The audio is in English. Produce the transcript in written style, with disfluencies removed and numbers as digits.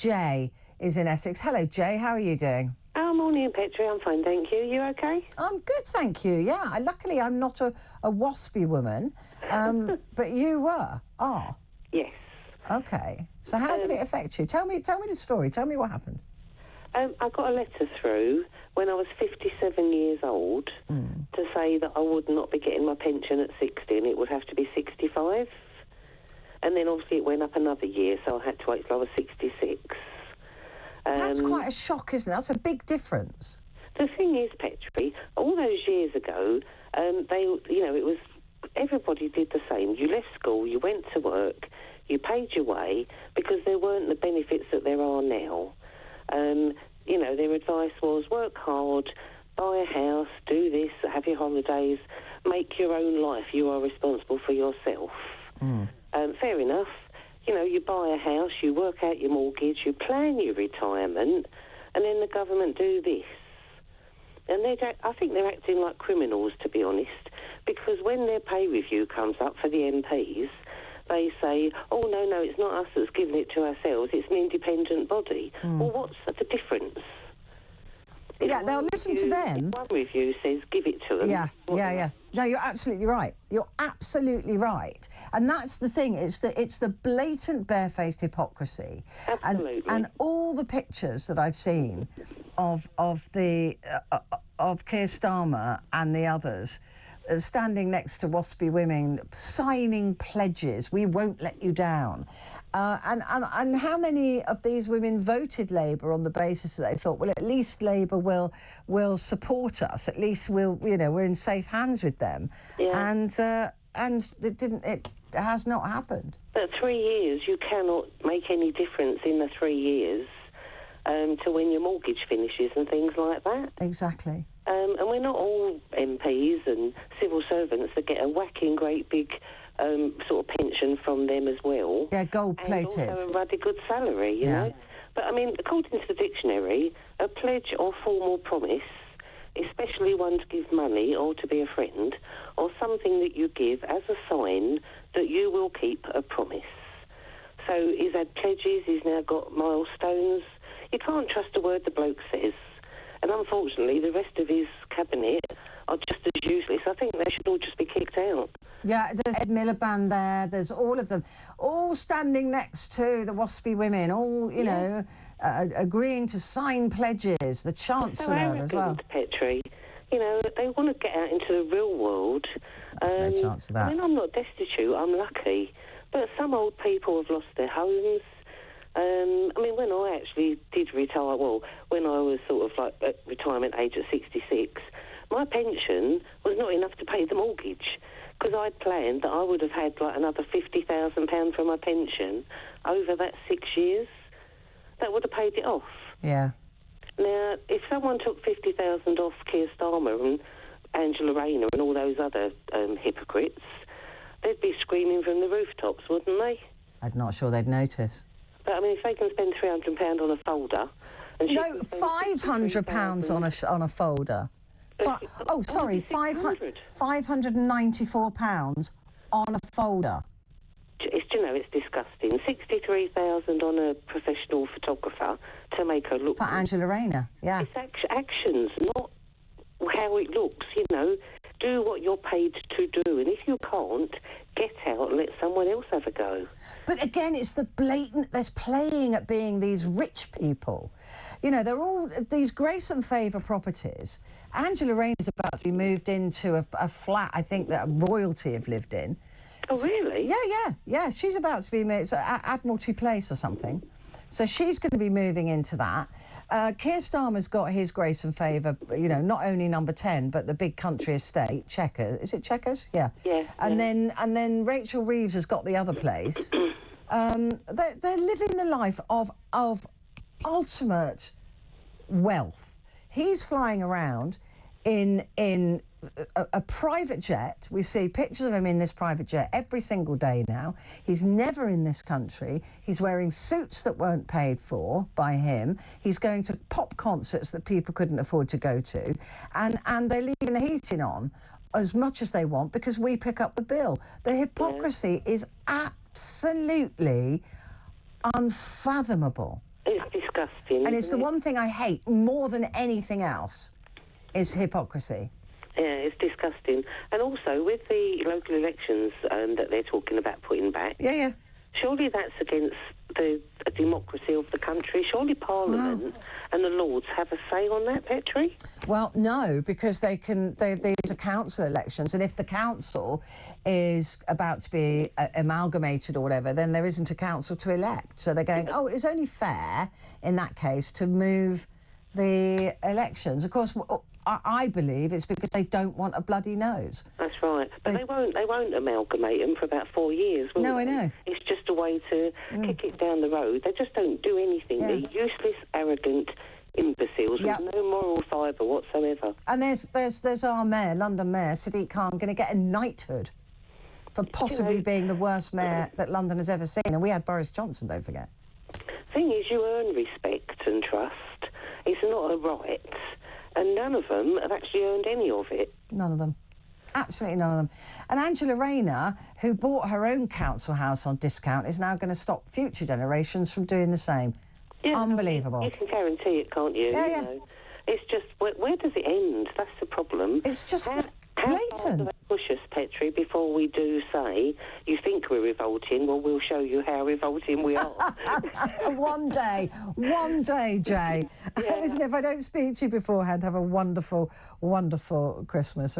Jay is in Essex. Hello, Jay. How are you doing? Oh, morning, Petrie. I'm fine, thank you. You okay? I'm good, thank you. Yeah, luckily I'm not a WASPI woman, but you are. Yes. Okay. So how did it affect you? Tell me the story. Tell me what happened. I got a letter through when I was 57 years old to say that I would not be getting my pension at 60 and it would have to be 65. And then obviously it went up another year, so I had to wait till I was 66. That's quite a shock, isn't it? That's a big difference. The thing is, Petrie, all those years ago, it was everybody did the same. You left school, you went to work, you paid your way because there weren't the benefits that there are now. Their advice was work hard, buy a house, do this, have your holidays, make your own life. You are responsible for yourself. Fair enough. You buy a house, you work out your mortgage, you plan your retirement, and then the government do this. And I think they're acting like criminals, to be honest, because when their pay review comes up for the MPs, they say, oh, no, it's not us that's giving it to ourselves, it's an independent body. Well, what's the difference? Yeah, they'll listen to them. One review says give it to them. Yeah. No, you're absolutely right. You're absolutely right. And that's the thing. It's the blatant, barefaced hypocrisy. Absolutely. And all the pictures that I've seen of Keir Starmer and the others standing next to WASPI women, signing pledges, we won't let you down. And how many of these women voted Labour on the basis that they thought, well, at least Labour will support us, at least we're in safe hands with them. Yeah. And it has not happened. But 3 years, you cannot make any difference in the 3 years to when your mortgage finishes and things like that. Exactly. And we're not all MPs and civil servants that get a whacking great big sort of pension from them as well. Yeah, gold-plated. And also a ruddy good salary, you know. But, according to the dictionary, a pledge or formal promise, especially one to give money or to be a friend, or something that you give as a sign that you will keep a promise. So he's had pledges, he's now got milestones. You can't trust a word the bloke says. And unfortunately, the rest of his cabinet are just as useless. I think they should all just be kicked out. Yeah, there's Ed Miliband there. There's all of them, all standing next to the WASPI women, all, agreeing to sign pledges. The Chancellor as well. Petrie. They want to get out into the real world. There's no chance of that. I'm not destitute. I'm lucky. But some old people have lost their homes. When I actually did retire, when I was sort of like at retirement age at 66, my pension was not enough to pay the mortgage because I'd planned that I would have had like another £50,000 from my pension over that 6 years. That would have paid it off. Yeah. Now, if someone took £50,000 off Keir Starmer and Angela Rayner and all those other hypocrites, they'd be screaming from the rooftops, wouldn't they? I'm not sure they'd notice. But, if they can spend £300 on a folder... No, £500 on a folder. £594 on a folder. It's disgusting. 63,000 on a professional photographer to make her look... For Angela Rayner, yeah. It's actions, not how it looks, Do what you're paid to do, and if you can't, get out and let someone else have a go. But again, it's the blatant, there's playing at being these rich people. They're all these grace and favour properties. Angela Rayner's about to be moved into a flat, I think, that royalty have lived in. Oh, really? Yeah. She's about to be moved, so Admiralty Place or something. So she's going to be moving into that. Keir Starmer's got his grace and favour, not only number 10, but the big country estate, Chequers. Is it Chequers? Yeah. Yeah. And then Rachel Reeves has got the other place. They're living the life of ultimate wealth. He's flying around in a private jet. We see pictures of him in this private jet every single day now. He's never in this country. He's wearing suits that weren't paid for by him. He's going to pop concerts that people couldn't afford to go to. And they're leaving the heating on as much as they want because we pick up the bill. The hypocrisy is absolutely unfathomable. It's disgusting. And it's the isn't it? one thing I hate more than anything else is hypocrisy. Yeah, it's disgusting. And also, with the local elections that they're talking about putting back, Yeah. surely that's against the democracy of the country. Surely Parliament and the Lords have a say on that, Petrie? Well, no, because these are council elections, and if the council is about to be amalgamated or whatever, then there isn't a council to elect. So they're going, oh, it's only fair in that case to move the elections. Of course, I believe it's because they don't want a bloody nose. That's right. But they won't amalgamate them for about 4 years, will No, they? I know. It's just a way to kick it down the road. They just don't do anything. Yeah. They're useless, arrogant imbeciles Yep. with no moral fibre whatsoever. And there's our mayor, London Mayor, Sadiq Khan, going to get a knighthood for possibly being the worst mayor that London has ever seen. And we had Boris Johnson, don't forget. Thing is, you earn respect and trust. It's not a right. And none of them have actually earned any of it. None of them. Absolutely none of them. And Angela Rayner, who bought her own council house on discount, is now going to stop future generations from doing the same. Yeah, Unbelievable. You can guarantee it, can't you? Yeah, You yeah. know? It's just, where does it end? That's the problem. It's just How far blatant. do they push us, Petrie, before we do say, you think we're revolting? Well, we'll show you how revolting we are. One day, Jay. Yeah. Listen, if I don't speak to you beforehand, have a wonderful, wonderful Christmas.